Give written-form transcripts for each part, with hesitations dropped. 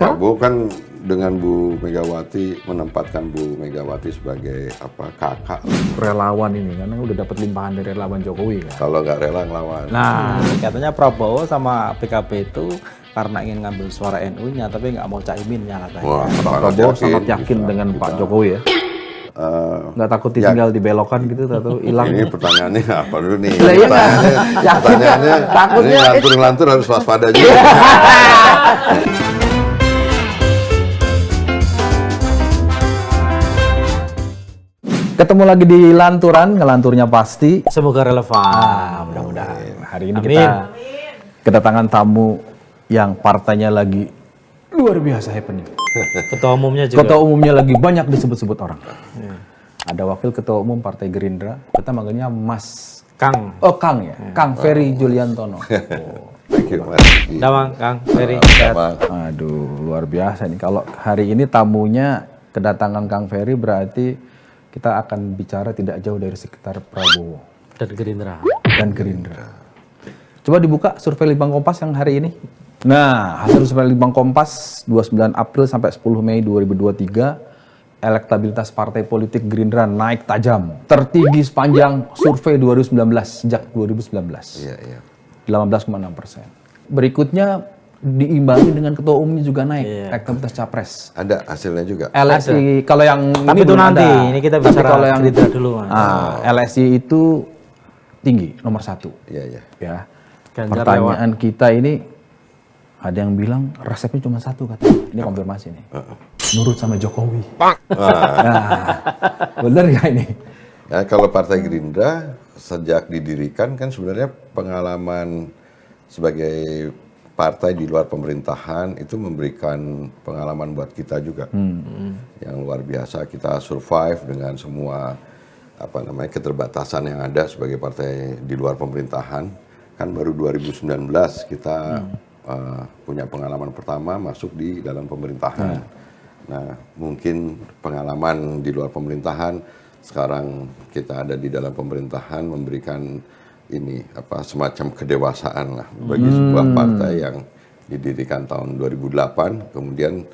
Prabowo kan dengan Bu Megawati menempatkan Bu Megawati sebagai kakak. Relawan ini karena udah dapat limpahan dari relawan Jokowi kan. Kalau nggak rela ngelawan. Nah, katanya Prabowo sama PKB itu karena ingin ngambil suara NU-nya, tapi nggak mau Caiminnya katanya. Wah, Prabowo sangat yakin dengan Pak Jokowi ya. Nggak takut ditinggal dibelokan gitu atau hilang. Ini pertanyaannya apa dulu nih? Lah, iya, Pertanyaannya, takutnya ini lantur-lantur harus waspada juga. Ketemu lagi di Lanturan, ngelanturnya pasti. Semoga relevan. Mudah-mudahan. Hari ini Amin. kita kedatangan tamu yang partainya lagi luar biasa happening. Ketua umumnya juga. Ketua umumnya lagi banyak disebut-sebut orang. Ada wakil ketua umum Partai Gerindra, kita manggilnya Mas Kang. Oh, Kang ya, Kang Ferry Juliantono. Thank you, Mas. Damang, Kang Ferry. Sama. Aduh, luar biasa nih. Kalau hari ini tamunya kedatangan Kang Ferry berarti kita akan bicara tidak jauh dari sekitar Prabowo Dan Gerindra. dan Gerindra. Coba dibuka survei Litbang Kompas yang hari ini. Nah, hasil survei Litbang Kompas 29 April sampai 10 Mei 2023, elektabilitas partai politik Gerindra naik tajam. Tertinggi sepanjang survei 2019, sejak 2019. Iya, iya. 18,6%. Berikutnya diimbangi dengan ketua umumnya juga naik, elektabilitas capres. Ada hasilnya juga. LSI kalau yang Tapi ini itu belum nanti, ada. ini kita Tapi bicara kalau yang Gerindra dulu, Mas. LSI itu tinggi, nomor 1. Iya, iya. Ya. Ganjar Pertanyaan kita ini ada yang bilang resepnya cuma satu katanya. Ini konfirmasi nih. Nurut sama Jokowi. Nah, bener nggak ini? Ya, kalau Partai Gerindra sejak didirikan kan sebenarnya pengalaman sebagai partai di luar pemerintahan itu memberikan pengalaman buat kita juga. Yang luar biasa, kita survive dengan semua keterbatasan yang ada sebagai partai di luar pemerintahan. Kan baru 2019 kita punya pengalaman pertama masuk di dalam pemerintahan. Nah, mungkin pengalaman di luar pemerintahan, sekarang kita ada di dalam pemerintahan memberikan ini semacam kedewasaan lah bagi sebuah partai yang didirikan tahun 2008, kemudian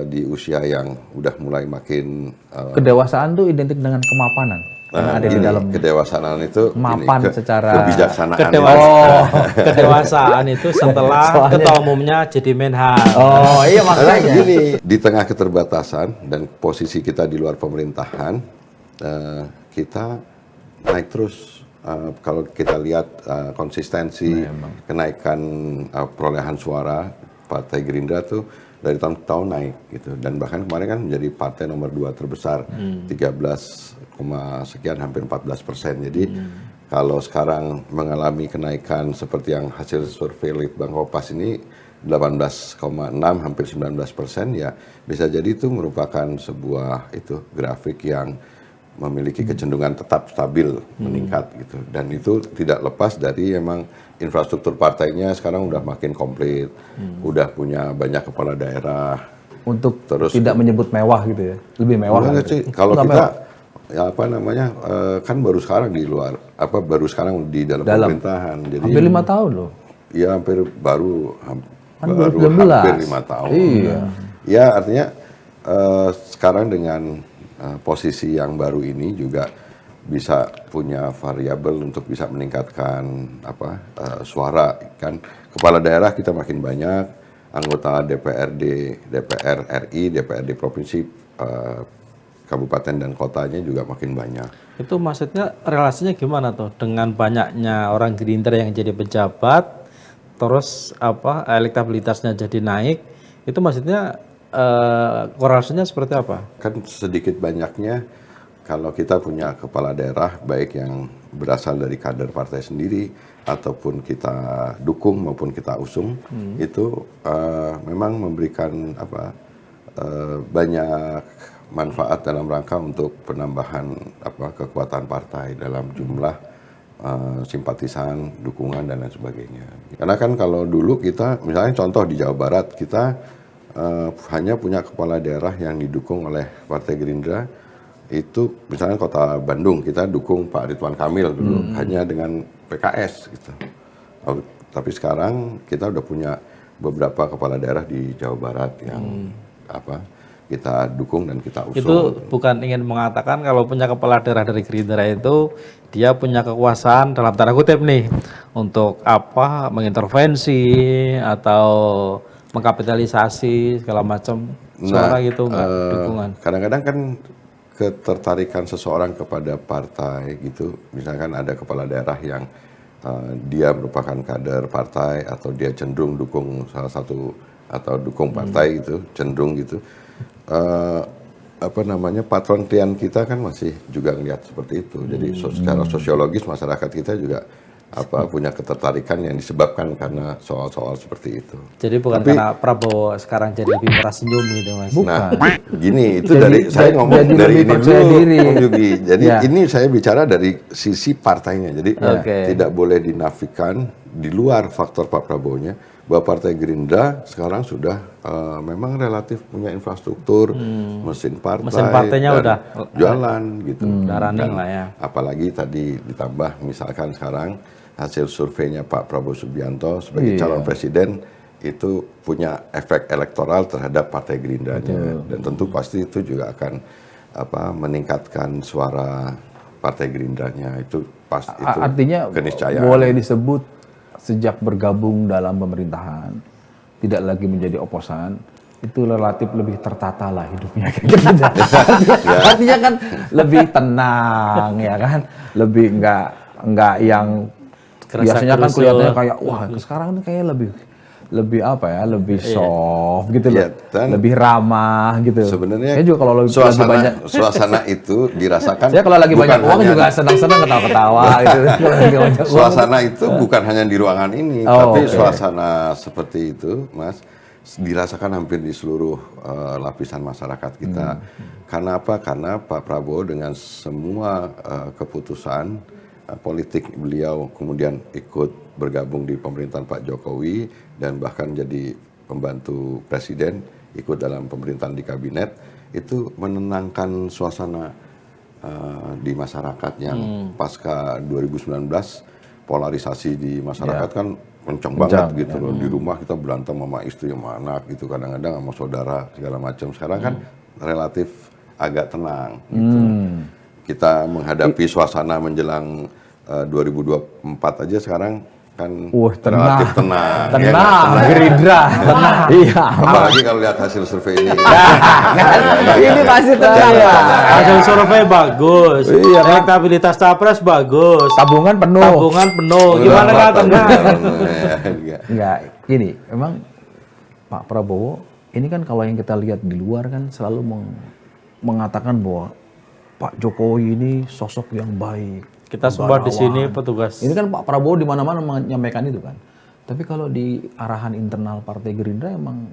di usia yang udah mulai makin Kedewasaan tuh identik dengan kemapanan. Ada di dalam kedewasaan itu mapan secara kebijaksanaan. Kedewasaan itu setelah Soalnya- ketua umumnya jadi Menhan. Oh iya Karena makanya. gini, di tengah keterbatasan dan posisi kita di luar pemerintahan, kita naik terus. Kalau kita lihat konsistensi kenaikan perolehan suara Partai Gerindra tuh dari tahun ke tahun naik gitu, dan bahkan kemarin kan menjadi partai nomor 2 terbesar, 13, sekian hampir 14%. Jadi kalau sekarang mengalami kenaikan seperti yang hasil survei Litbang Kompas ini 18,6 hampir 19%, ya bisa jadi itu merupakan sebuah grafik yang memiliki kecenderungan tetap stabil meningkat gitu, dan itu tidak lepas dari emang infrastruktur partainya sekarang udah makin komplit, udah punya banyak kepala daerah. Untuk Terus- tidak menyebut mewah gitu ya, lebih mewah. Enggak gitu. sih, kalau Nggak kita mewah. kan baru sekarang di luar baru sekarang di dalam pemerintahan, jadi Hampir 5 tahun loh. ya hampir baru Kan baru 2019. hampir 5 tahun. Iya. Ya artinya sekarang dengan posisi yang baru ini juga bisa punya variabel untuk bisa meningkatkan suara kan. Kepala daerah kita makin banyak, anggota DPRD, DPR RI, DPRD provinsi, kabupaten dan kotanya juga makin banyak. Itu maksudnya relasinya gimana tuh dengan banyaknya orang Gerindra yang jadi pejabat, terus elektabilitasnya jadi naik, itu maksudnya korelasinya seperti apa? Kan sedikit banyaknya kalau kita punya kepala daerah baik yang berasal dari kader partai sendiri ataupun kita dukung maupun kita usung, itu memang memberikan banyak manfaat dalam rangka untuk penambahan kekuatan partai dalam jumlah simpatisan, dukungan dan lain sebagainya. Karena kan kalau dulu kita misalnya contoh di Jawa Barat kita hanya punya kepala daerah yang didukung oleh Partai Gerindra, itu misalnya kota Bandung kita dukung Pak Ridwan Kamil dulu hanya dengan PKS gitu. Tapi sekarang kita udah punya beberapa kepala daerah di Jawa Barat yang kita dukung dan kita usung. Itu bukan ingin mengatakan kalau punya kepala daerah dari Gerindra itu dia punya kekuasaan dalam tanda kutip nih untuk mengintervensi atau mengkapitalisasi segala macam suara gitu enggak, dukungan. Kadang-kadang kan ketertarikan seseorang kepada partai gitu, misalkan ada kepala daerah yang dia merupakan kader partai atau dia cenderung dukung salah satu atau dukung partai gitu, cenderung gitu. Patron klien kita kan masih juga ngelihat seperti itu. Jadi secara sosiologis masyarakat kita juga punya ketertarikan yang disebabkan karena soal-soal seperti itu. Jadi bukan karena Prabowo sekarang jadi lebih murah senyum gitu Mas. Nah, gini itu saya ngomong dari ini dulu, Om Yugi. Jadi ini saya bicara dari sisi partainya. Jadi tidak boleh dinafikan di luar faktor Pak Prabowo-nya bahwa Partai Gerindra sekarang sudah memang relatif punya infrastruktur, mesin partainya udah jalan gitu. Udah running lah ya. Apalagi tadi ditambah misalkan sekarang hasil surveinya Pak Prabowo Subianto sebagai calon presiden itu punya efek elektoral terhadap Partai Gerindranya, dan tentu pasti itu juga akan meningkatkan suara Partai Gerindranya itu artinya keniscayaan. Boleh disebut sejak bergabung dalam pemerintahan tidak lagi menjadi oposan itu relatif lebih tertata lah hidupnya artinya kan lebih tenang ya kan, lebih enggak yang biasanya kan kelihatannya kayak wah sekarang ini kayak lebih lebih soft gitu loh, lebih ramah gitu. Sebenarnya saya juga kalau lagi banyak suasana itu dirasakan. Saya kalau lagi banyak uang juga senang-senang ketawa-ketawa gitu. Suasana itu bukan hanya di ruangan ini, tapi suasana seperti itu, Mas, dirasakan hampir di seluruh lapisan masyarakat kita. Karena apa? Karena Pak Prabowo dengan semua keputusan politik beliau kemudian ikut bergabung di pemerintahan Pak Jokowi dan bahkan jadi pembantu presiden, ikut dalam pemerintahan di kabinet, itu menenangkan suasana di masyarakat yang pasca 2019 polarisasi di masyarakat kan kencang banget gitu loh. Di rumah kita berantem sama istri sama anak gitu, kadang-kadang sama saudara segala macam. Sekarang kan relatif agak tenang gitu. Kita menghadapi suasana menjelang 2024 aja sekarang kan relatif tenang. Tenang, Gerindra. Tenang. Iya. Apalagi kalau lihat hasil survei ini. Ini masih tenang ya. Hasil survei bagus. Elektabilitas capres bagus. Tabungan penuh. Gimana nggak tenang? Enggak. Gini, memang Pak Prabowo ini kan kalau yang kita lihat di luar kan selalu mengatakan bahwa Pak Jokowi ini sosok yang baik. Kita semua di sini petugas. Ini kan Pak Prabowo di mana-mana menyampaikan itu kan. Tapi kalau di arahan internal Partai Gerindra emang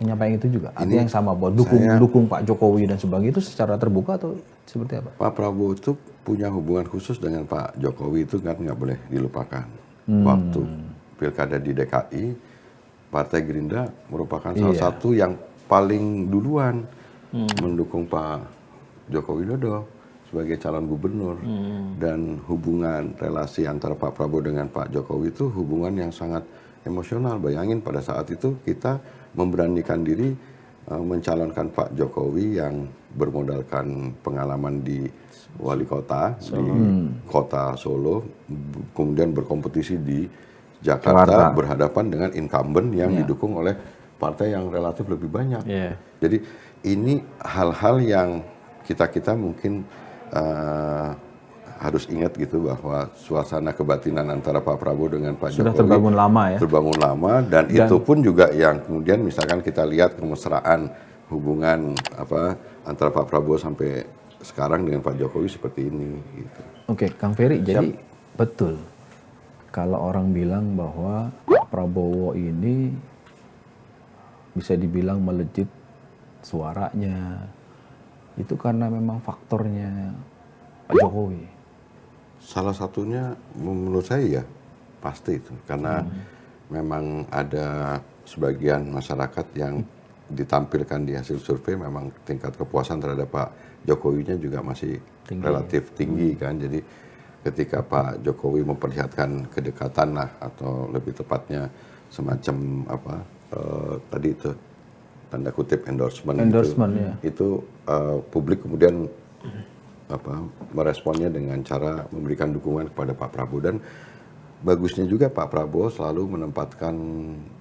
menyampaikan itu juga. Artinya yang sama bahwa dukung Pak Jokowi dan sebagainya itu secara terbuka atau seperti apa? Pak Prabowo itu punya hubungan khusus dengan Pak Jokowi itu kan nggak boleh dilupakan. Waktu pilkada di DKI, Partai Gerindra merupakan salah satu yang paling duluan mendukung Pak Joko Widodo sebagai calon gubernur. Dan hubungan relasi antara Pak Prabowo dengan Pak Jokowi itu hubungan yang sangat emosional. Bayangin pada saat itu kita memberanikan diri mencalonkan Pak Jokowi yang bermodalkan pengalaman di wali kota, di kota Solo, kemudian berkompetisi di Jakarta, berhadapan dengan incumbent yang didukung oleh partai yang relatif lebih banyak. Jadi ini hal-hal yang kita mungkin harus ingat gitu bahwa suasana kebatinan antara Pak Prabowo dengan Pak Jokowi terbangun lama ya. Terbangun lama dan itu pun juga yang kemudian misalkan kita lihat kemesraan hubungan antara Pak Prabowo sampai sekarang dengan Pak Jokowi seperti ini gitu. Oke, Kang Ferry, jadi betul kalau orang bilang bahwa Pak Prabowo ini bisa dibilang melejit suaranya itu karena memang faktornya Pak Jokowi. Salah satunya menurut saya ya pasti itu karena memang ada sebagian masyarakat yang ditampilkan di hasil survei memang tingkat kepuasan terhadap Pak Jokowinya juga masih relatif tinggi kan. Jadi ketika Pak Jokowi memperlihatkan kedekatan lah atau lebih tepatnya semacam tadi itu tanda kutip endorsement, ya. itu publik kemudian meresponnya dengan cara memberikan dukungan kepada Pak Prabowo. Dan bagusnya juga Pak Prabowo selalu menempatkan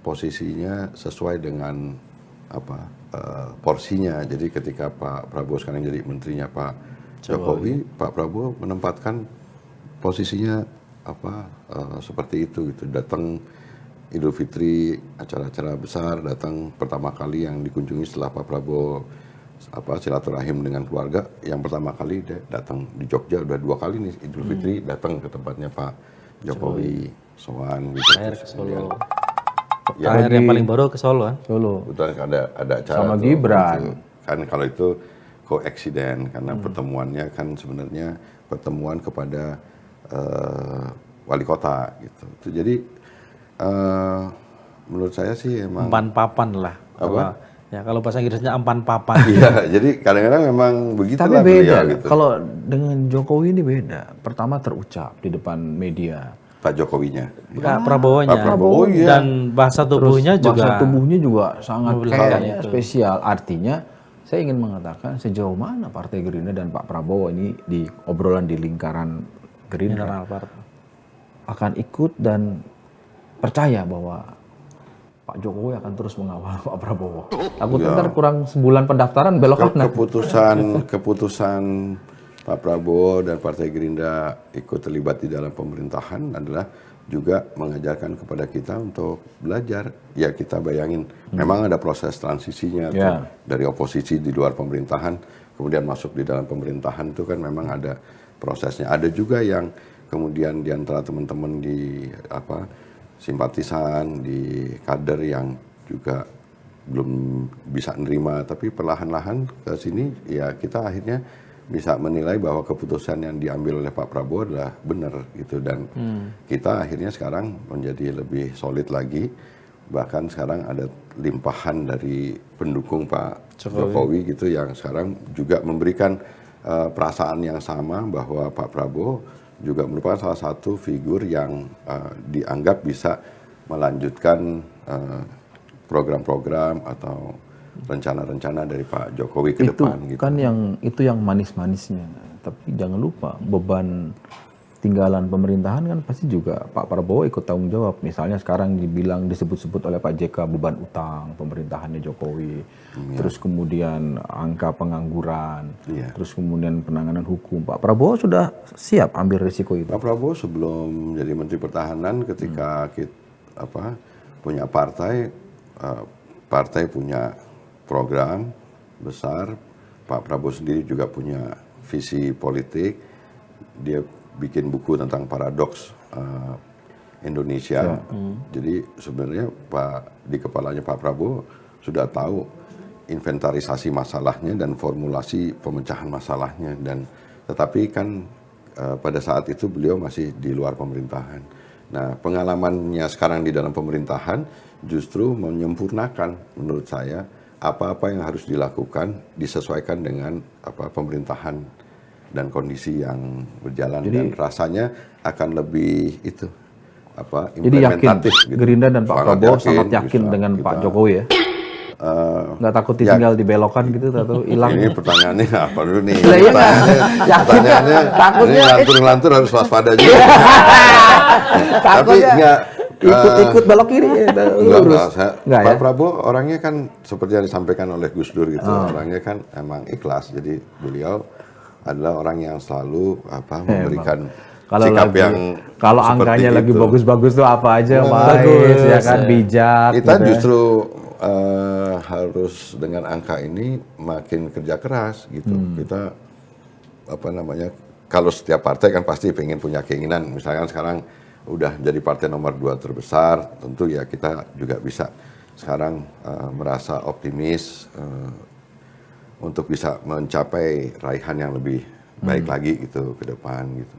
posisinya sesuai dengan porsinya. Jadi ketika Pak Prabowo sekarang jadi menterinya Pak Jokowi, Pak Prabowo menempatkan posisinya seperti itu gitu. Datang Idul Fitri, acara-acara besar, datang pertama kali yang dikunjungi setelah Pak Prabowo silaturahim dengan keluarga, yang pertama kali dia datang di Jogja, udah 2 kali nih Idul Fitri datang ke tempatnya Pak Jokowi, sowan gitu. Terakhir ke Solo. Ya, Terakhir yang paling baru ke Solo kan? Solo. Betul, ada acara Sama tuh, Gibran. gitu. Kan kalau itu koeksiden karena pertemuannya kan sebenarnya pertemuan kepada wali kota gitu. Jadi menurut saya sih emang Empan papan lah. Apa? Ya kalau bahasa Inggrisnya empan papan. Iya, jadi kadang-kadang memang begitulah Tapi beda, beliau gitu. kalau dengan Jokowi ini beda. Pertama terucap di depan media. Pak Jokowinya. Enggak, Prabowo-nya. Pak Prabowo, iya. Dan bahasa tubuhnya juga. Bahasa tubuhnya juga sangat kayaknya itu. spesial. Artinya saya ingin mengatakan sejauh mana Partai Gerindra dan Pak Prabowo ini di obrolan di lingkaran Gerindra Internal partai. akan ikut dan percaya bahwa Pak Jokowi akan terus mengawal Pak Prabowo. Aku ntar kurang sebulan pendaftaran belok kanan. Keputusan Pak Prabowo dan Partai Gerindra ikut terlibat di dalam pemerintahan adalah juga mengajarkan kepada kita untuk belajar. Ya kita bayangin, memang ada proses transisinya tuh, dari oposisi di luar pemerintahan, kemudian masuk di dalam pemerintahan itu kan memang ada prosesnya. Ada juga yang kemudian di antara teman-teman di simpatisan, di kader yang juga belum bisa nerima, tapi perlahan-lahan ke sini ya kita akhirnya bisa menilai bahwa keputusan yang diambil oleh Pak Prabowo adalah benar gitu. Dan kita akhirnya sekarang menjadi lebih solid lagi, bahkan sekarang ada limpahan dari pendukung Pak Jokowi gitu yang sekarang juga memberikan perasaan yang sama bahwa Pak Prabowo juga merupakan salah satu figur yang dianggap bisa melanjutkan program-program atau rencana-rencana dari Pak Jokowi ke depan gitu. Kan itu yang manis-manisnya. Tapi jangan lupa beban tinggalan pemerintahan kan pasti juga Pak Prabowo ikut tanggung jawab. Misalnya sekarang disebut-sebut oleh Pak JK beban utang pemerintahannya Jokowi. Terus kemudian angka pengangguran. Terus kemudian penanganan hukum. Pak Prabowo sudah siap ambil risiko itu. Pak Prabowo sebelum jadi Menteri Pertahanan ketika kita punya partai punya program besar, Pak Prabowo sendiri juga punya visi politik, dia bikin buku tentang paradoks Indonesia. Jadi sebenarnya di kepalanya Pak Prabowo sudah tahu inventarisasi masalahnya dan formulasi pemecahan masalahnya. Dan tetapi kan pada saat itu beliau masih di luar pemerintahan. Nah, pengalamannya sekarang di dalam pemerintahan justru menyempurnakan menurut saya apa-apa yang harus dilakukan disesuaikan dengan pemerintahan dan kondisi yang berjalan. Jadi, dan rasanya akan lebih implementatif. Jadi yakin Gerindra dan Pak Prabowo sangat yakin dengan Pak Jokowi ya? Nggak takut ditinggal dibelokkan gitu atau hilang? Ini pertanyaannya apa dulu nih? Pertanyaannya ini lantur-lantur harus waspada juga. Tapi enggak ikut belok kiri lurus. Pak Prabowo orangnya kan seperti yang disampaikan oleh Gus Dur gitu, orangnya kan emang ikhlas. Jadi beliau adalah orang yang selalu memberikan sikap yang kalau angkanya lagi bagus-bagus tuh apa aja bagus ya kan, bijak. Kita justru harus dengan angka ini makin kerja keras gitu. Kita kalau setiap partai kan pasti pengen punya keinginan, misalkan sekarang udah jadi partai nomor 2 terbesar, tentu ya kita juga bisa sekarang merasa optimis untuk bisa mencapai raihan yang lebih baik lagi gitu ke depan gitu.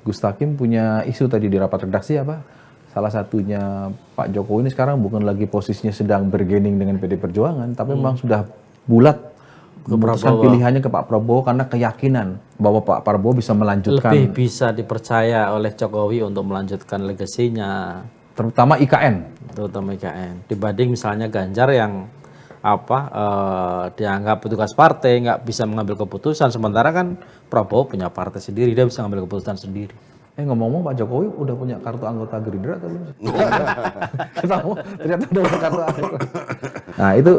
Gus Takim punya isu tadi di rapat redaksi apa? Salah satunya Pak Jokowi ini sekarang bukan lagi posisinya sedang bergening dengan PD Perjuangan, tapi memang sudah bulat memutuskan pilihannya ke Pak Prabowo karena keyakinan bahwa Pak Prabowo bisa melanjutkan. Lebih bisa dipercaya oleh Jokowi untuk melanjutkan legasinya. terutama IKN. terutama IKN. Dibanding misalnya Ganjar yang dianggap petugas partai, nggak bisa mengambil keputusan, sementara kan Prabowo punya partai sendiri, dia bisa mengambil keputusan sendiri. Ngomong-ngomong Pak Jokowi udah punya kartu anggota Gerindra atau belum? Ketemu, ternyata udah punya kartu anggota. Nah itu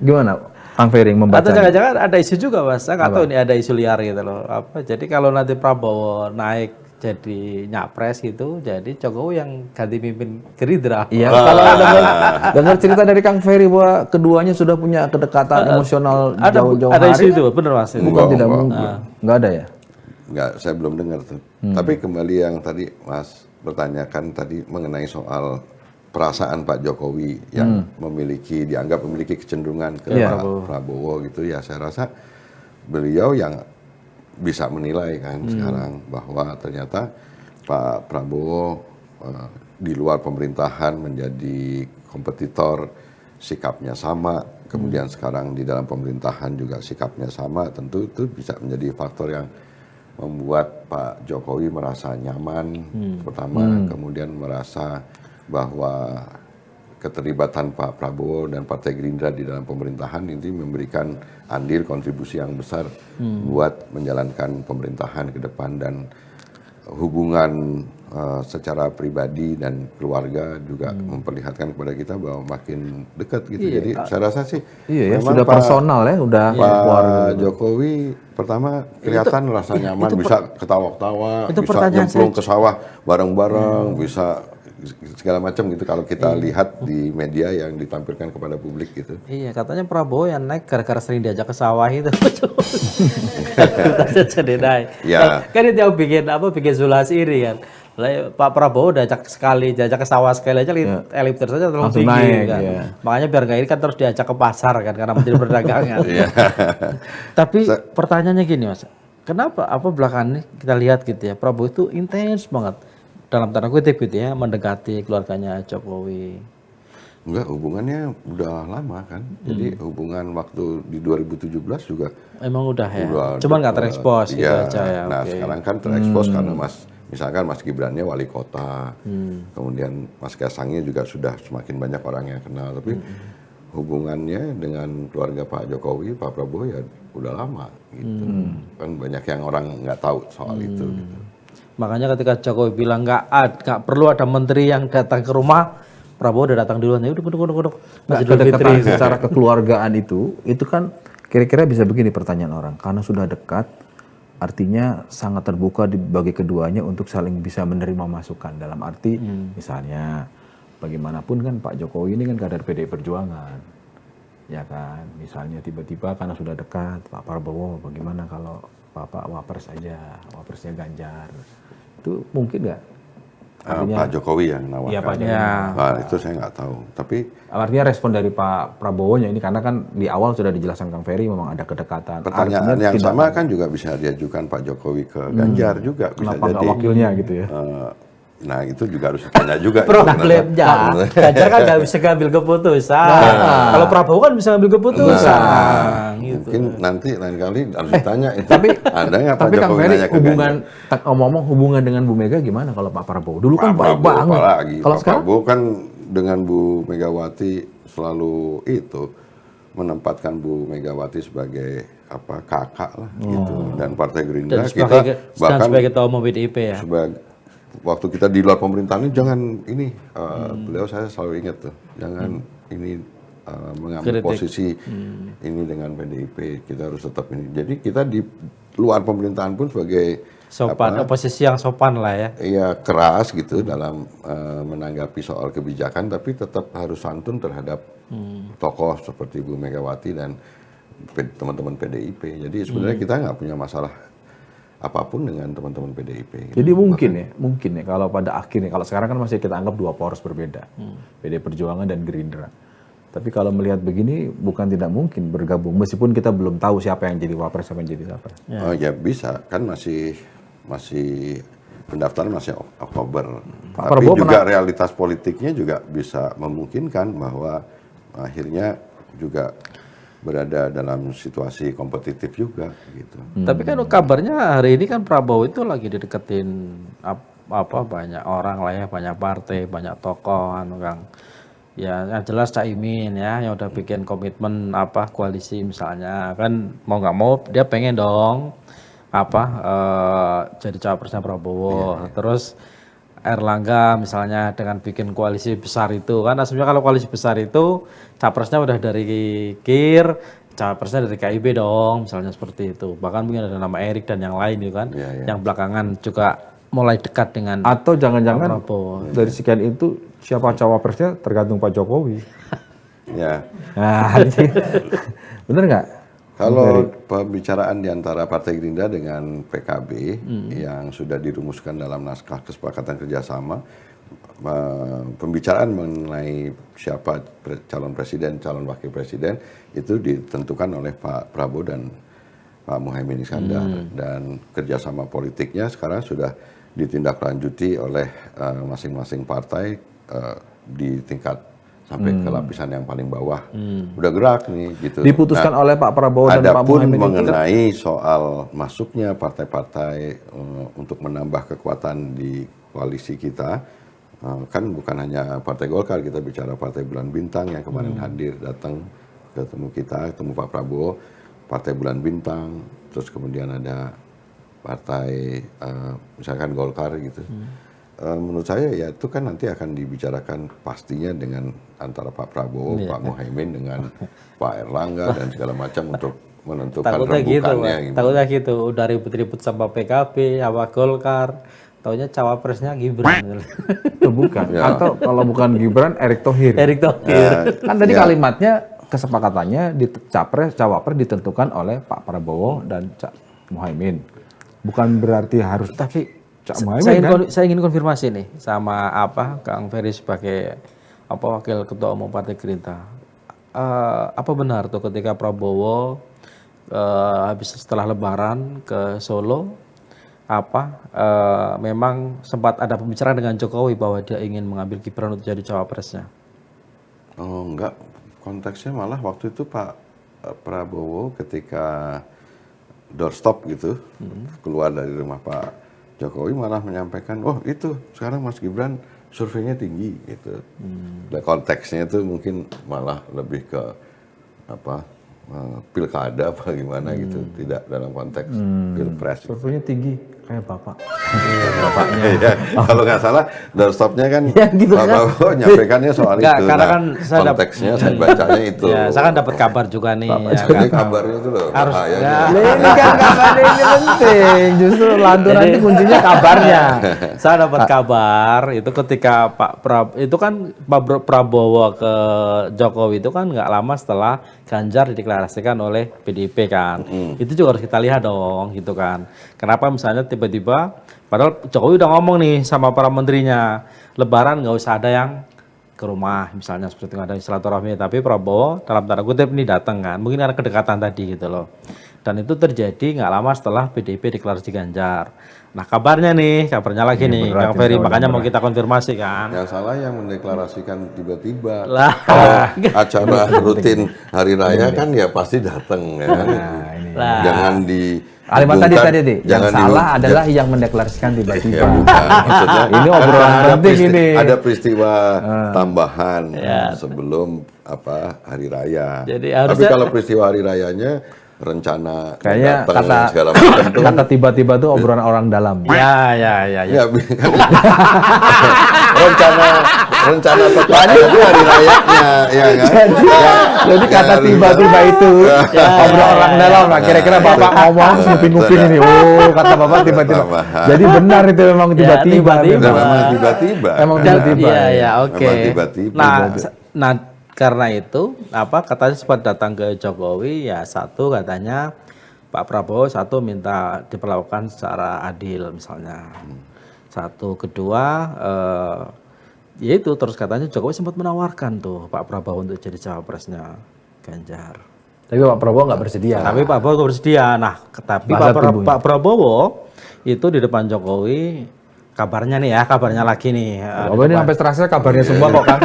gimana Kang Ferry membaca? Atau jangan-jangan ada isu juga Mas, saya nggak tahu ini ada isu liar gitu loh. Jadi kalau nanti Prabowo naik jadi nyapres gitu, jadi Jokowi yang ganti pimpin Gerindra. Iya, kalau dengar cerita dari Kang Ferry bahwa keduanya sudah punya kedekatan emosional jauh-jauh hari. Ada isu itu, bener Mas. Bukan tidak mungkin. Nggak ada ya? Nggak, saya belum dengar tuh. Tapi kembali yang tadi Mas bertanyakan tadi mengenai soal perasaan Pak Jokowi yang dianggap memiliki kecenderungan ke Pak Prabowo gitu ya, saya rasa beliau yang bisa menilai kan sekarang bahwa ternyata Pak Prabowo di luar pemerintahan menjadi kompetitor, sikapnya sama, kemudian sekarang di dalam pemerintahan juga sikapnya sama, tentu itu bisa menjadi faktor yang membuat Pak Jokowi merasa nyaman pertama, kemudian merasa bahwa keterlibatan Pak Prabowo dan Partai Gerindra di dalam pemerintahan ini memberikan andil kontribusi yang besar buat menjalankan pemerintahan ke depan, dan hubungan secara pribadi dan keluarga juga memperlihatkan kepada kita bahwa makin dekat gitu. Jadi saya rasa sih sudah personal ya, udah Pak Jokowi pertama kelihatan rasa nyaman, bisa ketawa-ketawa, bisa nyemplung ke sawah bareng-bareng, bisa segala macam gitu kalau kita lihat di media yang ditampilkan kepada publik gitu. Iya, katanya Prabowo yang naik gara-gara sering diajak ke sawah itu. Jadi naik. Ya. Kan itu yang bikin Zulhas iri kan. Pak Prabowo diajak ke sawah sekali aja elipter saja terlalu langsung tinggi naik, kan. ya. Makanya biar nggak iri kan terus diajak ke pasar kan karena menjadi perdagangan. Tapi pertanyaannya gini Mas, kenapa belakangan ini kita lihat gitu ya, Prabowo itu intens banget dalam tanda kutip gitu ya mendekati keluarganya Jokowi. Enggak, hubungannya udah lama kan. Jadi hubungan waktu di 2017 juga emang udah ya. Cuman nggak terekspos gitu aja ya. Nah, sekarang kan terekspos karena misalkan Mas Gibrannya wali kota. Kemudian Mas Kaisangnya juga sudah semakin banyak orang yang kenal, tapi hubungannya dengan keluarga Pak Jokowi, Pak Prabowo ya udah lama gitu. Kan banyak yang orang nggak tahu soal itu gitu. Makanya ketika Jokowi bilang nggak perlu ada menteri yang datang ke rumah, Prabowo udah datang duluan. Ya udah duduk. Nah, kedekatan secara kekeluargaan itu kan kira-kira bisa begini pertanyaan orang. Karena sudah dekat, artinya sangat terbuka bagi keduanya untuk saling bisa menerima masukan. Dalam arti misalnya bagaimanapun kan Pak Jokowi ini kan kader PDI Perjuangan. Ya kan, misalnya tiba-tiba karena sudah dekat, Pak Prabowo bagaimana kalau Bapak wapres aja, wapresnya Ganjar. Itu mungkin nggak? Pak Jokowi yang nawarkan. Iya, Pak Jokowi. Nah, itu saya nggak tahu. Tapi artinya respon dari Pak Prabowo-nya ini karena kan di awal sudah dijelaskan Kang Ferry memang ada kedekatan. pertanyaan yang sama kan juga bisa diajukan Pak Jokowi ke Ganjar juga. Bisa kenapa nggak wakilnya gitu ya? Nah itu juga harus ditanya juga. Problemnya Ganjar kan nggak bisa ngambil keputusan. Kalau Prabowo kan bisa ngambil keputusan. Gitu. Mungkin nanti lain kali harus ditanya. Tapi ada nggak Pak tapi Kang Jokowi Ferry nanya ke hubungan Ganjar? ngomong hubungan dengan Bu Mega gimana kalau Pak Prabowo? Dulu kan baik Prabowo banget. apalagi. Kalau Pak sekarang Prabowo kan dengan Bu Megawati selalu itu menempatkan Bu Megawati sebagai kakak lah gitu. Dan Partai Gerindra Dan sebagai ketua umum PDIP ya. Waktu kita di luar pemerintahan ini jangan ini beliau saya selalu ingat tuh, jangan ini mengambil posisi ini dengan PDIP, kita harus tetap ini. Jadi kita di luar pemerintahan pun sebagai oposisi yang sopan lah ya. Iya, keras gitu dalam menanggapi soal kebijakan, tapi tetap harus santun terhadap tokoh seperti Bu Megawati dan teman-teman PDIP. Jadi sebenarnya kita nggak punya masalah apapun dengan teman-teman PDIP. Jadi mungkin ya kalau pada akhirnya, kalau sekarang kan masih kita anggap dua poros berbeda, PDI Perjuangan dan Gerindra. Tapi kalau melihat begini bukan tidak mungkin bergabung, meskipun kita belum tahu siapa yang jadi wapres, siapa yang jadi capres. Oh ya bisa, kan masih pendaftaran masih Oktober. Pak Tapi Prabowo juga realitas politiknya juga bisa memungkinkan bahwa akhirnya juga berada dalam situasi kompetitif juga gitu. Tapi kan kabarnya hari ini kan Prabowo itu lagi dideketin banyak orang lah ya, banyak partai, banyak tokoh Kang. Ya, yang jelas Caimin ya yang udah bikin komitmen koalisi misalnya kan mau nggak mau dia pengen dong jadi cawapresnya Prabowo. Terus Erlangga misalnya dengan bikin koalisi besar itu kan asumsinya kalau koalisi besar itu capresnya udah dari KIR, cawapresnya dari KIB dong misalnya seperti itu. Bahkan mungkin ada nama Erik dan yang lain itu kan yang belakangan juga mulai dekat dengan Atau jangan-jangan Prabowo. dari sekian itu siapa cawapresnya tergantung Pak Jokowi. Ya. Nah, bener nggak? Kalau pembicaraan di antara Partai Gerindra dengan PKB yang sudah dirumuskan dalam naskah kesepakatan kerjasama, pembicaraan mengenai siapa calon presiden, calon wakil presiden itu ditentukan oleh Pak Prabowo dan Pak Muhaimin Iskandar, dan kerjasama politiknya sekarang sudah ditindaklanjuti oleh masing-masing partai di tingkat sampai ke lapisan yang paling bawah. Udah gerak nih gitu. Diputuskan oleh Pak Prabowo dan Pak Adapun Muhaimin mengenai soal masuknya partai-partai untuk menambah kekuatan di koalisi kita, kan bukan hanya Partai Golkar, kita bicara Partai Bulan Bintang yang kemarin hadir datang ketemu kita, ketemu Pak Prabowo, Partai Bulan Bintang, terus kemudian ada partai misalkan Golkar gitu. Menurut saya ya itu kan nanti akan dibicarakan pastinya dengan antara Pak Prabowo, Pak Muhaimin dengan Pak Erlangga dan segala macam untuk menentukan rembukannya. Gitu. Takutnya gitu, udah ribut-ribut sama PKB, sama Golkar, taunya cawapresnya Gibran. itu bukan. Atau kalau bukan Gibran, Erick Thohir. Erick Thohir. Kan tadi kalimatnya kesepakatannya di cawapres ditentukan oleh Pak Prabowo dan Cak Muhaimin. Bukan berarti harus tapi Cak Muhaimin saya ingin konfirmasi nih sama Kang Ferry sebagai wakil ketua umum Partai Gerindra. Apa benar tuh ketika Prabowo habis setelah Lebaran ke Solo memang sempat ada pembicaraan dengan Jokowi bahwa dia ingin mengambil Gibran untuk jadi cawapresnya? Oh enggak, konteksnya malah waktu itu Pak Prabowo ketika doorstop gitu keluar dari rumah Pak Jokowi malah menyampaikan, oh itu sekarang Mas Gibran surveinya tinggi gitu. Dan konteksnya itu mungkin malah lebih ke pilkada apa gimana gitu, tidak dalam konteks pilpres. surveinya tinggi kayak Bapak. Bapaknya. Ya, kalau nggak salah doorstopnya kan gitu Pak Prabowo nyampaikannya soal Nggak, itu. karena kan saya konteksnya saya bacanya itu. Ya, saya kan dapat kabar juga nih. Jadi kabarnya itu loh Harus bahayanya. Ini kan kabarnya ini penting. Justru lanturan itu kuncinya kabarnya. Saya dapat kabar itu ketika itu kan Pak Prabowo ke Jokowi itu kan nggak lama setelah Ganjar dideklarasikan oleh PDIP kan. Itu juga harus kita lihat dong gitu kan. Kenapa misalnya tiba-tiba padahal Jokowi udah ngomong nih sama para menterinya, Lebaran nggak usah ada yang ke rumah misalnya seperti nggak ada silaturahmi, tapi Prabowo dalam tanda kutip ini datang kan, mungkin karena kedekatan tadi gitu loh. Dan itu terjadi nggak lama setelah PDIP deklarasi Ganjar. Nah kabarnya lagi nih Kang Ferry, makanya mau kita konfirmasi kan. Yang salah yang mendeklarasikan tiba-tiba. Lah. Acara rutin hari raya kan ya pasti datang ya. Jangan di Kalimat tadi, yang salah adalah yang mendeklarasikan tiba-tiba. Ya, bukan. Maksudnya ini obrolan penting ini. Ada peristiwa tambahan sebelum hari raya. Jadi tapi kalau peristiwa hari rayanya rencana kayaknya datang segala macam tuh. kata tiba-tiba tuh obrolan orang dalam. Ya. Ya, rencana tepat itu hari rayanya, ya kan? Jadi kata tiba-tiba itu obrolan orang dalam lah. Kira-kira Bapak ngomong ngupin-ngupin ini. Oh, kata Bapak tiba-tiba. Jadi benar itu memang tiba-tiba. Memang tiba-tiba. Emang tiba-tiba. Iya, oke. Memang tiba-tiba. Nah, karena itu katanya sempat datang ke Jokowi ya, satu katanya Pak Prabowo minta diperlakukan secara adil misalnya. Satu, kedua yaitu terus katanya Jokowi sempat menawarkan tuh Pak Prabowo untuk jadi cawapresnya Ganjar. Tapi Pak Prabowo nggak bersedia. Tapi Pak Prabowo nggak bersedia. Nah, tapi Pak Prabowo itu di depan Jokowi kabarnya lagi nih. Oh, ini sampai terasa kabarnya semua kok kan.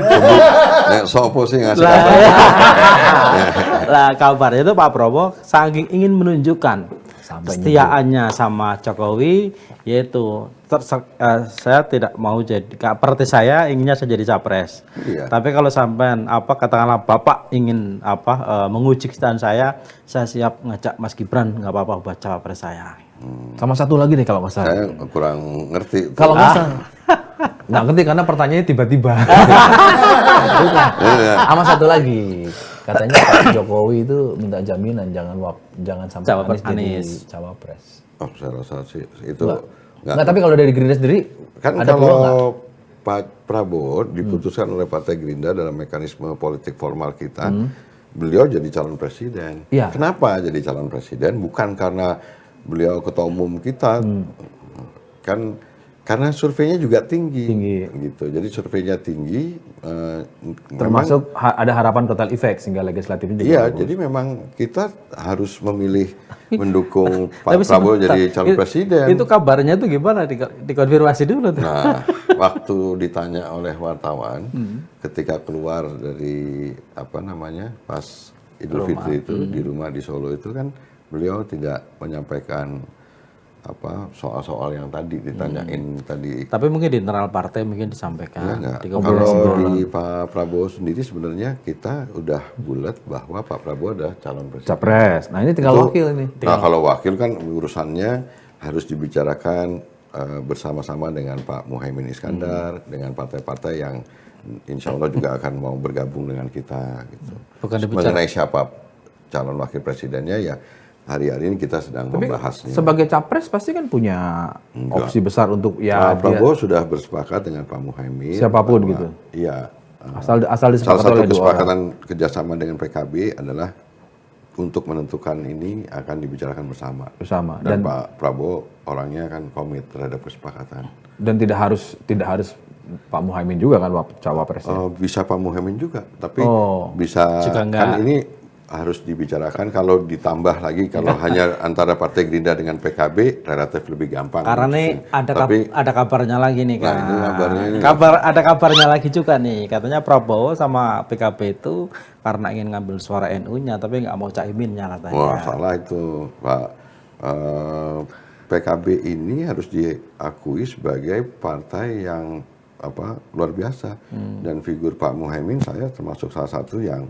Sopo sih ngasih kabar. Lah kabarnya itu Pak Prabowo saking ingin menunjukkan kesetiaannya sama Jokowi, yaitu saya tidak mau jadi, partai saya inginnya saya jadi capres. Iya. Tapi kalau sampean katakanlah Bapak ingin menguji kesetiaan saya siap ngajak Mas Gibran, nggak apa-apa buat cawapres saya. Sama satu lagi deh kalau nggak salah. Saya kurang ngerti. Kalau nggak salah. Nggak ngerti karena pertanyaannya tiba-tiba. Sama satu lagi. Katanya Pak Jokowi itu minta jaminan jangan sampai Cawapres Anies jadi cawapres. Oh, saya rasa sih itu Nggak, tapi kalau dari Gerindra sendiri kan ada peluang nggak? kalau Pak Prabowo diputuskan oleh Partai Gerindra dalam mekanisme politik formal kita, beliau jadi calon presiden. Iya. Kenapa jadi calon presiden? Bukan karena beliau ketua umum kita, kan karena surveinya juga tinggi. Gitu. Jadi surveinya tinggi, Termasuk ada harapan total effect sehingga legislatifnya juga iya, bagus. jadi memang kita harus memilih mendukung Pak Prabowo jadi calon presiden. Itu kabarnya tuh gimana? Dikonfirmasi dulu tuh. Nah, waktu ditanya oleh wartawan, ketika keluar dari pas Idul Fitri itu di rumah di Solo itu kan beliau tidak menyampaikan soal-soal yang tadi ditanyain tadi. Tapi mungkin di internal partai mungkin disampaikan. Enggak. Di Kalau di Pak Prabowo sendiri sebenarnya kita udah bulat bahwa Pak Prabowo adalah calon presiden. Capres. Nah ini tinggal wakil ini. Nah kalau wakil kan urusannya harus dibicarakan bersama-sama dengan Pak Muhaimin Iskandar, dengan partai-partai yang insya Allah juga akan mau bergabung dengan kita. Gitu. Bukan Mengenai siapa calon wakil presidennya ya hari-hari ini kita sedang membahasnya. Sebagai capres pasti kan punya opsi besar untuk Pak Prabowo sudah bersepakat dengan Pak Muhaimin. Siapapun gitu. Iya. Asal disepakati Salah satu oleh dua orang. kesepakatan kerjasama dengan PKB adalah untuk menentukan ini akan dibicarakan bersama. Dan Pak Prabowo orangnya kan komit terhadap kesepakatan. Dan tidak harus Pak Muhaimin juga kan cawapresnya. Bisa Pak Muhaimin juga, tapi bisa Juga kan ini harus dibicarakan. Kalau ditambah lagi kalau hanya antara Partai Gerindra dengan PKB relatif lebih gampang. Karena nih ada kabarnya lagi nih kan. Nah, ini kabarnya ini. Ada kabarnya lagi juga nih. Katanya Prabowo sama PKB itu karena ingin ngambil suara NU-nya tapi nggak mau Caiminnya katanya. Wah, salah itu, Pak. PKB ini harus diakui sebagai partai yang luar biasa. Dan figur Pak Muhaimin saya termasuk salah satu yang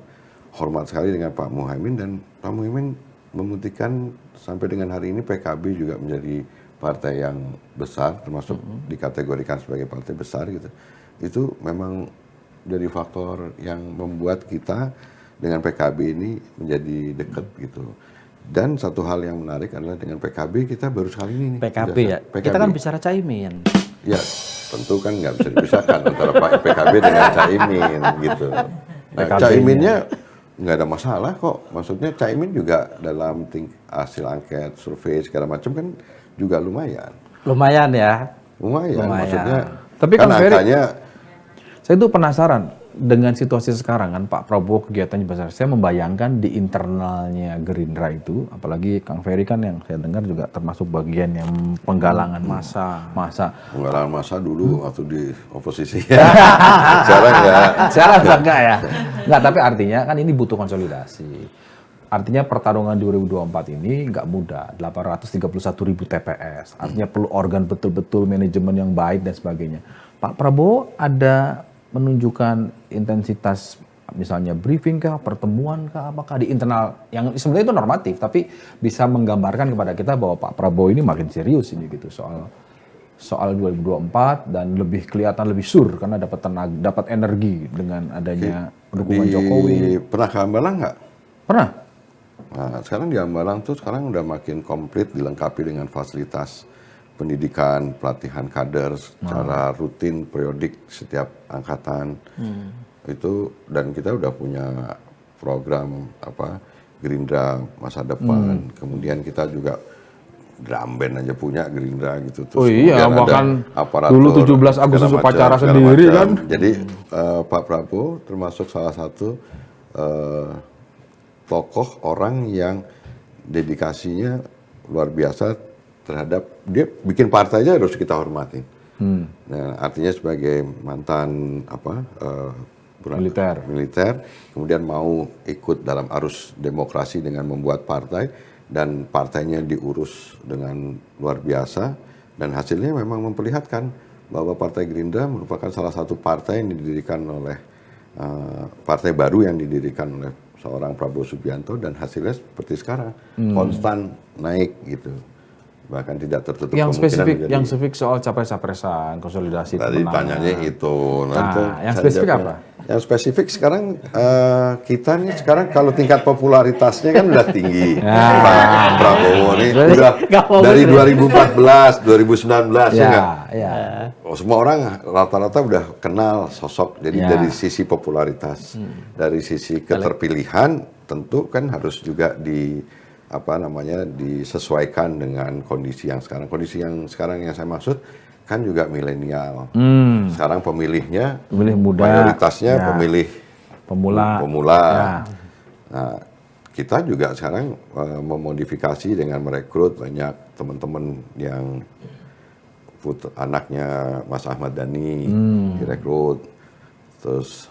hormat sekali dengan Pak Muhaimin, dan Pak Muhaimin membuktikan sampai dengan hari ini PKB juga menjadi partai yang besar, termasuk dikategorikan sebagai partai besar gitu. Itu memang dari faktor yang membuat kita dengan PKB ini menjadi dekat gitu. Dan satu hal yang menarik adalah dengan PKB kita baru sekali ini. PKB ya? Kita kan bicara Caimin. Ya, tentu kan nggak bisa dipisahkan antara PKB dengan Caimin gitu. Nah, Caiminnya nggak ada masalah kok. Maksudnya Caimin juga dalam hasil angket, survei segala macam kan juga lumayan. Lumayan ya. Lumayan. Maksudnya. Tapi kan Ferry, angkanya. Saya tuh penasaran dengan situasi sekarang kan Pak Prabowo kegiatannya besar. Saya membayangkan di internalnya Gerindra itu, apalagi Kang Ferry kan yang saya dengar juga termasuk bagian yang penggalangan massa. Penggalangan massa dulu waktu di oposisi. Sekarang enggak. Sekarang enggak ya. Enggak, tapi artinya kan ini butuh konsolidasi. Artinya pertarungan 2024 ini nggak mudah, 831.000 TPS. Artinya perlu organ betul-betul manajemen yang baik dan sebagainya. Pak Prabowo ada menunjukkan intensitas misalnya briefing kah, pertemuan kah, apakah di internal yang sebenarnya itu normatif, tapi bisa menggambarkan kepada kita bahwa Pak Prabowo ini makin serius ini gitu soal 2024 dan lebih kelihatan lebih sur karena dapat tenaga, dapat energi dengan adanya dukungan Jokowi. Pernah ke Hambalang nggak? Pernah. Nah, sekarang di Hambalang tuh sekarang udah makin komplit dilengkapi dengan fasilitas pendidikan, pelatihan kader secara rutin, periodik setiap angkatan. Itu, dan kita udah punya program Gerindra masa depan. Kemudian kita juga drum band aja punya Gerindra gitu. Terus bahkan dulu 17 Agustus upacara sendiri kan. Jadi Pak Prabowo termasuk salah satu tokoh orang yang dedikasinya luar biasa terhadap, dia bikin partai aja harus kita hormatin. Nah, artinya sebagai mantan militer, kemudian mau ikut dalam arus demokrasi dengan membuat partai, dan partainya diurus dengan luar biasa, Dan hasilnya memang memperlihatkan bahwa Partai Gerindra merupakan salah satu partai yang didirikan oleh partai baru yang didirikan oleh seorang Prabowo Subianto, dan hasilnya seperti sekarang konstan naik gitu. Bahkan tidak tertutup Yang kemungkinan spesifik, menjadi- yang spesifik soal capres-capresan, konsolidasi Tadi pemenangan. tanyanya itu. yang spesifik apa? Yang spesifik sekarang kita nih sekarang kalau tingkat popularitasnya kan udah tinggi. Pak Prabowo nih udah dari 2014, 2019 ya nggak? Ya. Oh, semua orang rata-rata udah kenal sosok. Jadi Ya. dari sisi popularitas, dari sisi keterpilihan tentu kan harus juga disesuaikan dengan kondisi yang sekarang. Kondisi yang sekarang yang saya maksud kan juga milenial. Sekarang pemilihnya Pemilih muda. mayoritasnya Ya. pemilih Pemula. pemula. Ya. Nah, kita juga sekarang memodifikasi dengan merekrut banyak teman-teman yang anaknya Mas Ahmad Dhani direkrut, terus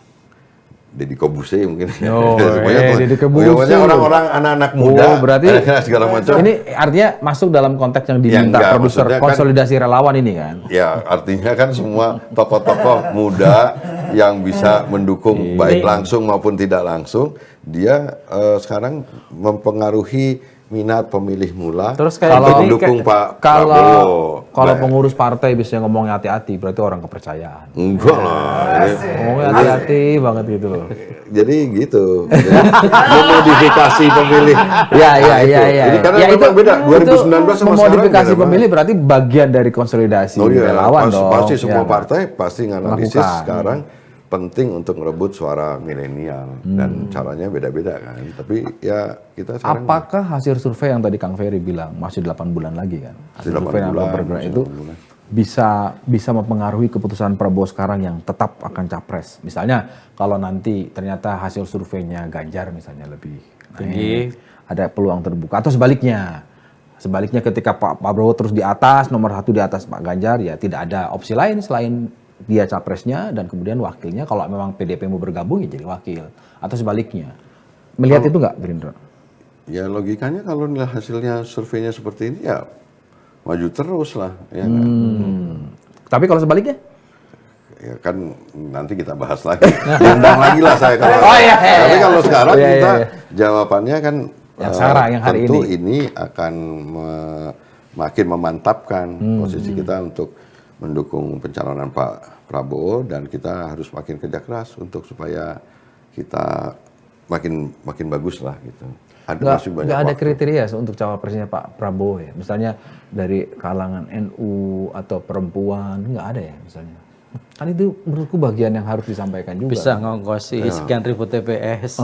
Deddy Kobuse mungkin. Oh, Semuanya Deddy Kobuse. pokoknya orang-orang anak-anak muda. Oh, berarti segala macam. ini artinya masuk dalam konteks yang diminta enggak, produser maksudnya kan- konsolidasi relawan ini kan? Ya, artinya kan semua tokoh-tokoh muda yang bisa mendukung baik langsung maupun tidak langsung, dia sekarang mempengaruhi minat pemilih mula. Terus kayak untuk gini, mendukung Pak Kalau Prabowo. pengurus partai biasanya ngomongnya hati-hati, berarti orang kepercayaan. Enggak lah. Ngomongnya hati-hati banget gitu loh. Jadi gitu. Jadi, memodifikasi pemilih. Ya. Jadi karena memang beda. 2019 sama memodifikasi sekarang beda pemilih berarti bagian dari konsolidasi Oh iya, relawan dong. pasti semua ya kan? partai pasti nganalisis Melakukan. sekarang penting untuk merebut suara milenial dan caranya beda-beda kan. Tapi ya kita sekarang Apakah hasil survei yang tadi Kang Ferry bilang masih 8 bulan lagi kan? Hasil 8 survei yang bulan, bergerak masih itu 8 bulan. bisa mempengaruhi keputusan Prabowo sekarang yang tetap akan capres. Misalnya kalau nanti ternyata hasil surveinya Ganjar misalnya lebih Tinggi. ada peluang terbuka, atau sebaliknya. Sebaliknya ketika Pak Prabowo terus di atas, nomor 1 di atas Pak Ganjar, ya tidak ada opsi lain selain dia capresnya dan kemudian wakilnya. Kalau memang PDP mau bergabung ya jadi wakil, atau sebaliknya. Melihat itu nggak Gerindra? ya logikanya kalau nilai hasilnya surveinya seperti ini ya maju terus lah ya kan. Tapi kalau sebaliknya? Ya kan nanti kita bahas lagi. Diundang lagi lah saya kalau. Oh, iya. Tapi kalau sekarang Iya, kita iya. jawabannya kan Yang sekarang, yang hari tentu ini. ini akan makin memantapkan posisi kita untuk mendukung pencalonan Pak Prabowo, dan kita harus makin kerja keras untuk supaya kita makin bagus lah gitu. Masih banyak Nggak ada waktu. kriteria untuk cawapresnya Pak Prabowo ya. Misalnya dari kalangan NU atau perempuan, nggak ada ya misalnya. Kan itu menurutku bagian yang harus disampaikan juga. Bisa ngongkosi sekian ribu TPS.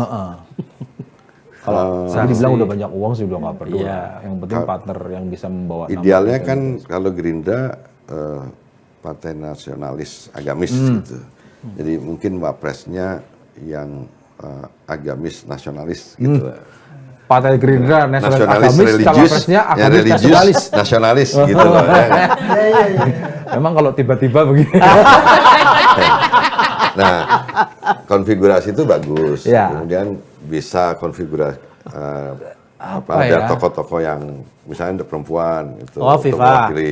Kalau tadi dibilang udah banyak uang sih udah nggak perlu. Iya. lah. Yang penting partner yang bisa membawa nama Idealnya kita. kan kalau Gerindra partai nasionalis agamis gitu. Jadi mungkin wapresnya yang agamis nasionalis gitu. Partai Gerindra nasionalis Nasionalis agamis, religius, cawapresnya ya agamis religius, nasionalis. nasionalis gitu loh. Ya kan? Memang kalau tiba-tiba begini. Nah, konfigurasi itu bagus. Ya. Kemudian bisa konfigurasi Apa ada ya? tokoh-tokoh yang misalnya ada perempuan itu Oh, untuk Viva. mewakili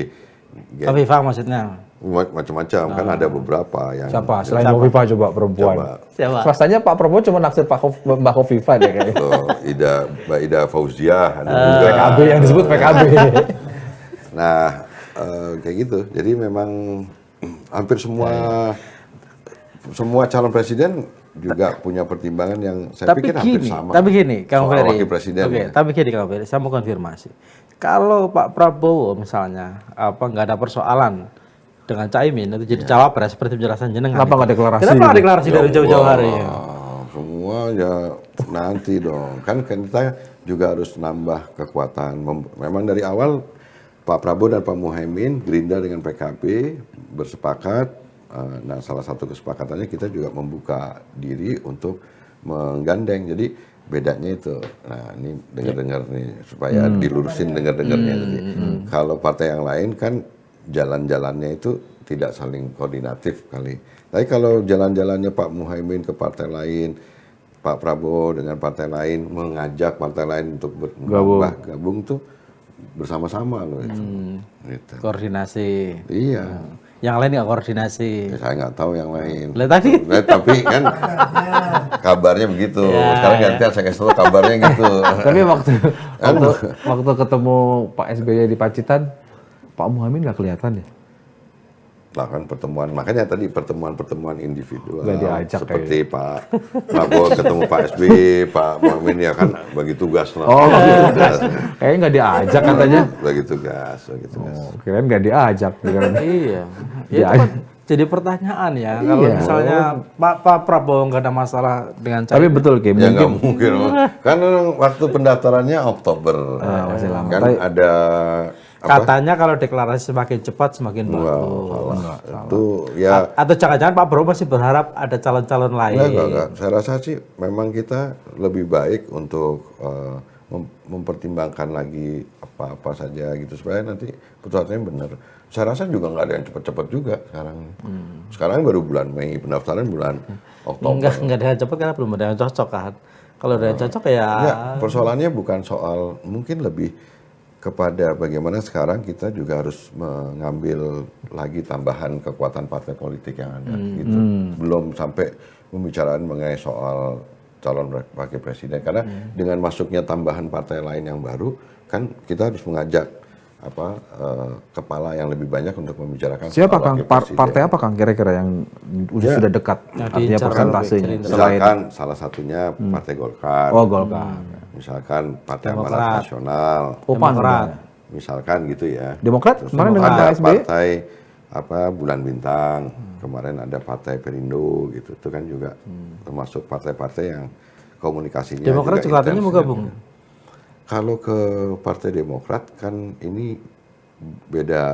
Viva maksudnya. macam-macam kan ada beberapa yang Siapa? Selain Hovifa coba perempuan. Coba. Siapa? Swastanya Pak Prabowo cuma naksir Mbak Hovifa deh kayaknya. Mbak Ida Fauziah ada juga. PKB yang disebut PKB. Nah, kayak gitu. Jadi memang hampir semua calon presiden juga punya pertimbangan yang saya Tapi pikir hampir gini, sama. tapi gini, Kang Soal Ferry. wakil presiden. Oke, ya. tapi gini Kang Ferry, saya mau konfirmasi. Kalau Pak Prabowo misalnya nggak ada persoalan dengan Caimin itu jadi cawapres seperti penjelasan jenengan. Kenapa itu. nggak deklarasi Kenapa nggak gitu? deklarasi dari jauh-jauh hari? Wah, semua ya nanti dong. Kan kita juga harus nambah kekuatan. Memang dari awal Pak Prabowo dan Pak Muhaimin, Gerindra dengan PKB bersepakat. Nah, salah satu kesepakatannya kita juga membuka diri untuk menggandeng. Jadi bedanya itu. Nah, ini dengar-dengar nih supaya dilurusin dengar-dengarnya. Jadi kalau partai yang lain kan jalan-jalannya itu tidak saling koordinatif kali. Tapi kalau jalan-jalannya Pak Muhaimin ke partai lain, Pak Prabowo dengan partai lain, mengajak partai lain untuk gabung tuh bersama-sama loh itu. Gitu. Koordinasi. Iya. Yang lain nggak koordinasi. Saya nggak tahu yang lain. Lah tadi Tapi kan kabarnya begitu. Sekarang gantian saya kasih tahu kabarnya gitu. Tapi waktu ketemu Pak SBY di Pacitan, Pak Muhammad nggak kelihatan ya? Nah kan pertemuan, makanya tadi pertemuan individual. Nggak diajak seperti Pak Prabowo ketemu Pak SBY, Pak Muhammad ya kan bagi tugas lah. Oh, kayaknya nggak diajak katanya. Bagi tugas. Oh, kirain nggak diajak. Kirain. iya. Ya, Ya, itu kan jadi pertanyaan ya. Kalau Iya. misalnya Pak Prabowo nggak ada masalah dengan Tapi betul Kim, Ya nggak mungkin mungkin. Kan waktu pendaftarannya Oktober. masih lama. Kan ada katanya kalau deklarasi semakin cepat semakin bagus. itu ya. Atau jangan-jangan Pak Prabowo masih berharap ada calon-calon lain. Enggak. Saya rasa sih memang kita lebih baik untuk mempertimbangkan lagi apa-apa saja gitu supaya nanti putusannya benar. Saya rasa juga nggak ada yang cepat-cepat juga sekarang. Sekarang baru bulan Mei, pendaftaran bulan Oktober. Enggak ada yang cepat karena belum ada yang cocok kan. Kalau ada yang cocok ya. Ya, persoalannya bukan soal, mungkin lebih kepada bagaimana sekarang kita juga harus mengambil lagi tambahan kekuatan partai politik yang ada gitu. Belum sampai pembicaraan mengenai soal calon wakil presiden karena dengan masuknya tambahan partai lain yang baru kan kita harus mengajak kepala yang lebih banyak untuk membicarakan siapa soal Kang? wakil presiden. Partai apa Kang kira-kira yang sudah dekat? Artinya persentasenya. Misalkan salah satunya Partai Golkar. Oh, Golkar. Misalkan Partai Amanat Nasional. Oh, PAN. Misalkan gitu ya. Demokrat Terus kemarin dengan ada Pak SBY? partai Bulan Bintang. Kemarin ada Partai Perindo gitu. Itu kan juga termasuk partai-partai yang komunikasinya Demokrat juga katanya mau gabung. Kalau ke Partai Demokrat kan ini beda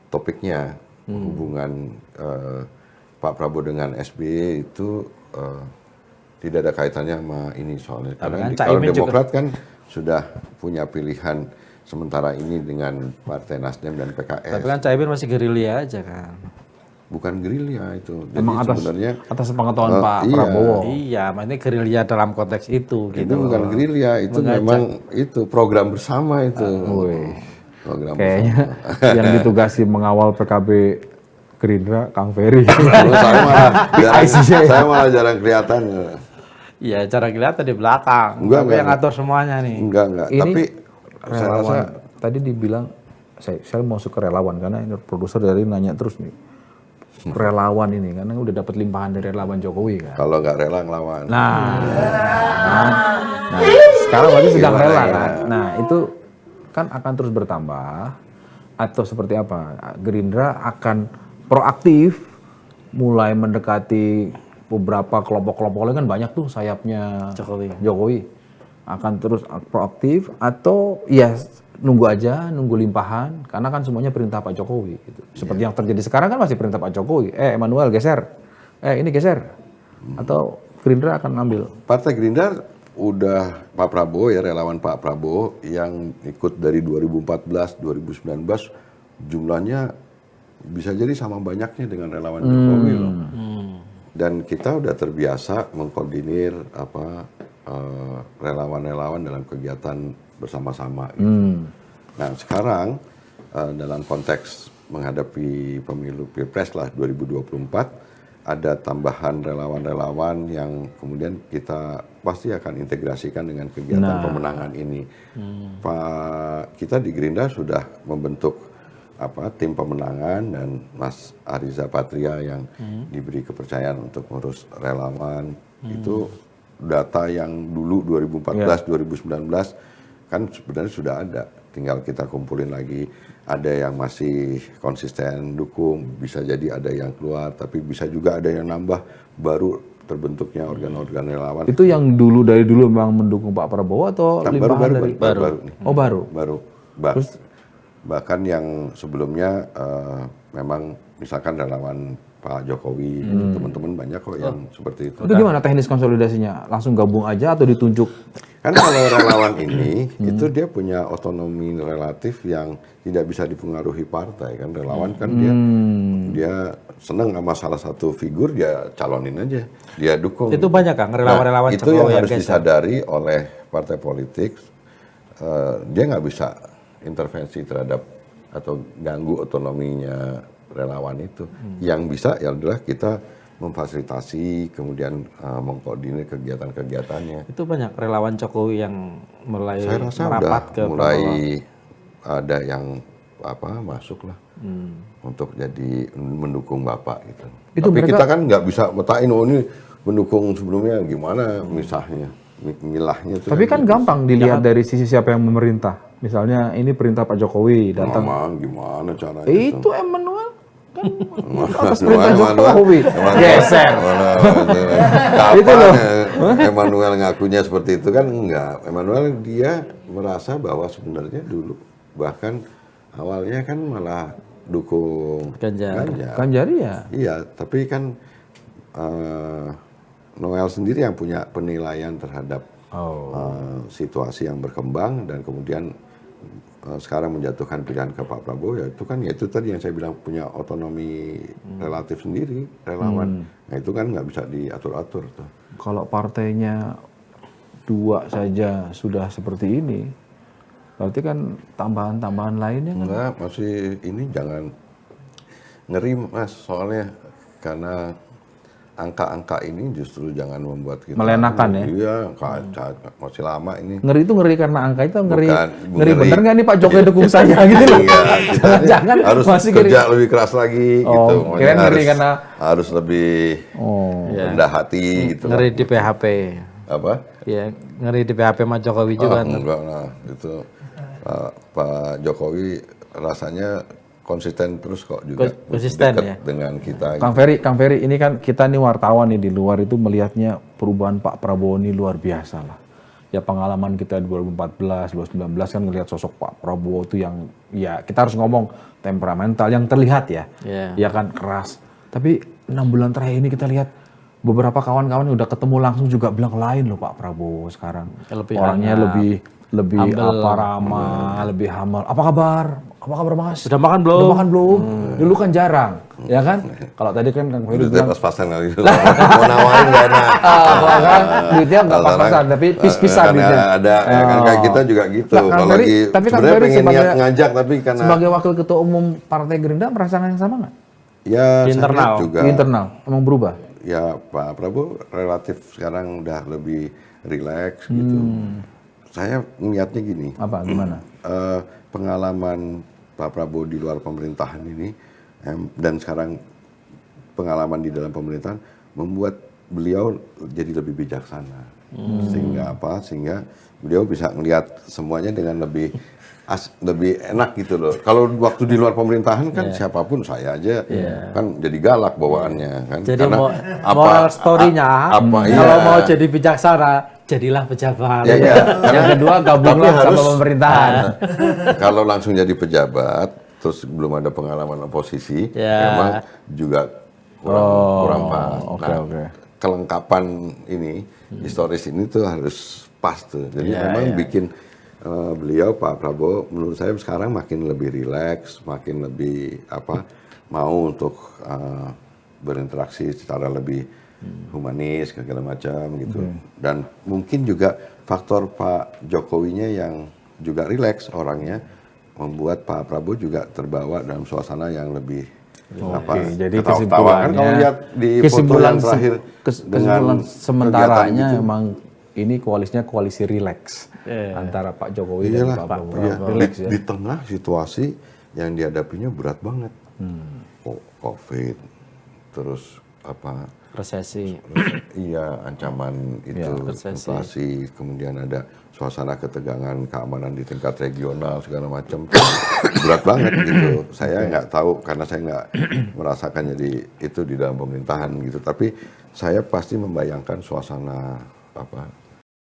topiknya. Hubungan Pak Prabowo dengan SBY itu tidak ada kaitannya sama ini soalnya. Karena kan kalau Caimin Demokrat kan sudah punya pilihan sementara ini dengan Partai Nasdem dan PKS. Tapi kan Caimin masih gerilya aja kan. Bukan gerilya itu. Jadi Emang sebenarnya atas pengetahuan Pak iya. Prabowo. Iya, maksudnya gerilya dalam konteks itu itu gitu. bukan gerilya, itu memang itu program bersama itu. Program Kayaknya yang ditugasi mengawal PKB Gerindra Kang Ferry. saya malah jarang kelihatan. Iya, cara kelihatan di belakang. Enggak, Tapi yang ngatur semuanya nih. Enggak. Ini Tapi saya relawan. rasa Tadi dibilang saya mau masuk ke relawan karena ini produser dari nanya terus nih. Relawan ini karena udah dapat limpahan dari relawan Jokowi kan. kalau nggak rela ngelawan. Nah, sekarang berarti sedang Gimana rela ya? kan. Nah, itu kan akan terus bertambah atau seperti apa? Gerindra akan proaktif mulai mendekati beberapa kelompok-kelompok lain kan banyak tuh sayapnya Jokowi. Akan terus proaktif atau ya nunggu aja, nunggu limpahan karena kan semuanya perintah Pak Jokowi gitu. Seperti yang terjadi sekarang kan masih perintah Pak Jokowi. Emmanuel geser. Ini geser. Atau Gerindra akan ambil. Partai Gerindra udah Pak Prabowo ya, relawan Pak Prabowo yang ikut dari 2014, 2019 jumlahnya bisa jadi sama banyaknya dengan relawan Jokowi loh. Dan kita udah terbiasa mengkoordinir relawan-relawan dalam kegiatan bersama-sama. Gitu. Nah sekarang dalam konteks menghadapi pemilu Pilpres lah 2024 ada tambahan relawan-relawan yang kemudian kita pasti akan integrasikan dengan kegiatan pemenangan ini. Kita di Gerindra sudah membentuk tim pemenangan dan Mas Ariza Patria yang diberi kepercayaan untuk ngurus relawan. Itu data yang dulu 2014, 2019 kan sebenarnya sudah ada. Tinggal kita kumpulin lagi. Ada yang masih konsisten dukung, bisa jadi ada yang keluar, tapi bisa juga ada yang nambah baru terbentuknya organ-organ relawan. Itu yang dari dulu memang mendukung Pak Prabowo atau limpahan dari baru nih. Oh baru. Terus bahkan yang sebelumnya memang misalkan relawan Pak Jokowi, teman-teman banyak kok yang seperti itu. Itu gimana teknis konsolidasinya? Langsung gabung aja atau ditunjuk? Kan kalau relawan ini itu dia punya otonomi relatif yang tidak bisa dipengaruhi partai kan. Relawan kan dia seneng sama salah satu figur, dia calonin aja, dia dukung. Itu banyak kan relawan-relawan itu yang harus disadari oleh partai politik. dia nggak bisa intervensi terhadap atau ganggu otonominya relawan itu. Yang bisa ya adalah kita memfasilitasi, kemudian mengkoordinir kegiatan-kegiatannya. Itu banyak relawan Jokowi yang mulai Saya rasa merapat udah ke mulai Prabowo. ada yang masuk lah untuk jadi mendukung Bapak gitu. Itu Tapi mereka- kita kan nggak bisa metain ini mendukung sebelumnya gimana misahnya, milahnya. Tapi kan gampang dilihat dari sisi siapa yang memerintah. Misalnya ini perintah Pak Jokowi datang. Gimana caranya? Itu Emmanuel kan atas Emmanuel, perintah Jokowi. Geser. Itu loh. Emmanuel ngakunya seperti itu kan enggak. Emmanuel dia merasa bahwa sebenarnya dulu bahkan awalnya kan malah dukung Ganjar. Kan jadi ya. Iya, tapi kan Noel sendiri yang punya penilaian terhadap situasi yang berkembang dan kemudian sekarang menjatuhkan pilihan ke Pak Prabowo ya itu tadi yang saya bilang punya otonomi relatif sendiri relawan. Nah itu kan nggak bisa diatur-atur tuh. Kalau partainya 2 saja sudah seperti ini, berarti kan tambahan-tambahan lainnya kan. Enggak, masih ini jangan ngeri Mas soalnya karena angka-angka ini justru jangan membuat kita Melenakan ya? Iya, masih lama ini. Ngeri itu ngeri karena angka itu ngeri. Bukan, Ngeri bener nggak nih Pak Jokowi dukung saya gitu loh. Iya, kita Jangan harus masih kerja lebih keras lagi gitu. Makanya kirain ngeri karena harus lebih rendah hati gitu. Ngeri di PHP. Apa? Ya, ngeri di PHP sama Jokowi juga. Enggak lah, itu Pak Jokowi rasanya konsisten terus kok juga Konsisten dekat ya? dengan kita. Kang Ferry ini kan kita nih wartawan nih di luar itu melihatnya perubahan Pak Prabowo ini luar biasa lah. Ya pengalaman kita 2014, 2019 kan ngelihat sosok Pak Prabowo itu yang ya kita harus ngomong temperamental yang terlihat ya. Ya kan keras. Tapi 6 bulan terakhir ini kita lihat beberapa kawan-kawan yang udah ketemu langsung juga bilang lain loh Pak Prabowo sekarang. Orangnya lebih ramah, lebih humble. Apa kabar? Apa kabar Mas? Sudah makan belum? Udah makan belum? Dulu kan jarang, ya kan? Kalau tadi kan Kang Ferry bilang, pas-pasan kali itu. Mau nawarin gak enak. kan duitnya nggak pas-pasan, tapi pis-pisan duitnya. Ada, kan kayak kita juga gitu. Nah, Kang Kalau Ferry, lagi tapi Kang sebenarnya Ferry pengen niat sebagai- ngajak, tapi karena Sebagai wakil ketua umum Partai Gerindra merasakan yang sama nggak? ya Di saya internal. lihat juga. Di internal, emang berubah? Ya Pak Prabowo relatif sekarang udah lebih rileks gitu. Saya niatnya gini. Apa, gimana? Pengalaman Pak Prabowo di luar pemerintahan ini dan sekarang pengalaman di dalam pemerintahan membuat beliau jadi lebih bijaksana. Sehingga beliau bisa melihat semuanya dengan lebih enak gitu loh. Kalau waktu di luar pemerintahan kan siapapun saya aja kan jadi galak bawaannya kan. Jadi Karena moral story-nya iya. kalau mau jadi bijaksana jadilah pejabat. Iya. Yang kedua gabunglah Tapi sama harus- pemerintahan. Kalau langsung jadi pejabat, terus belum ada pengalaman oposisi, memang juga kurang pas. Oke. Kelengkapan ini, historis ini tuh harus pas tuh. Jadi memang bikin beliau Pak Prabowo, menurut saya sekarang makin lebih rileks, makin lebih mau untuk berinteraksi secara lebih humanis segala macam gitu. Dan mungkin juga faktor Pak Jokowinya yang juga rileks orangnya membuat Pak Prabowo juga terbawa dalam suasana yang lebih jadi ketawa-ketawa. Kan kalau lihat di foto yang terakhir kesimpulan dengan sementaranya kegiatan gitu. emang ini koalisinya koalisi rileks antara Pak Jokowi Iyalah, dan Pak Prabowo. iya. Rileks ya. Di tengah situasi yang dihadapinya berat banget. COVID, terus Resesi. iya ancaman itu inflasi, kemudian ada suasana ketegangan keamanan di tingkat regional segala macam berat banget gitu. Saya nggak tahu karena saya nggak merasakan jadi itu di dalam pemerintahan gitu. Tapi saya pasti membayangkan suasana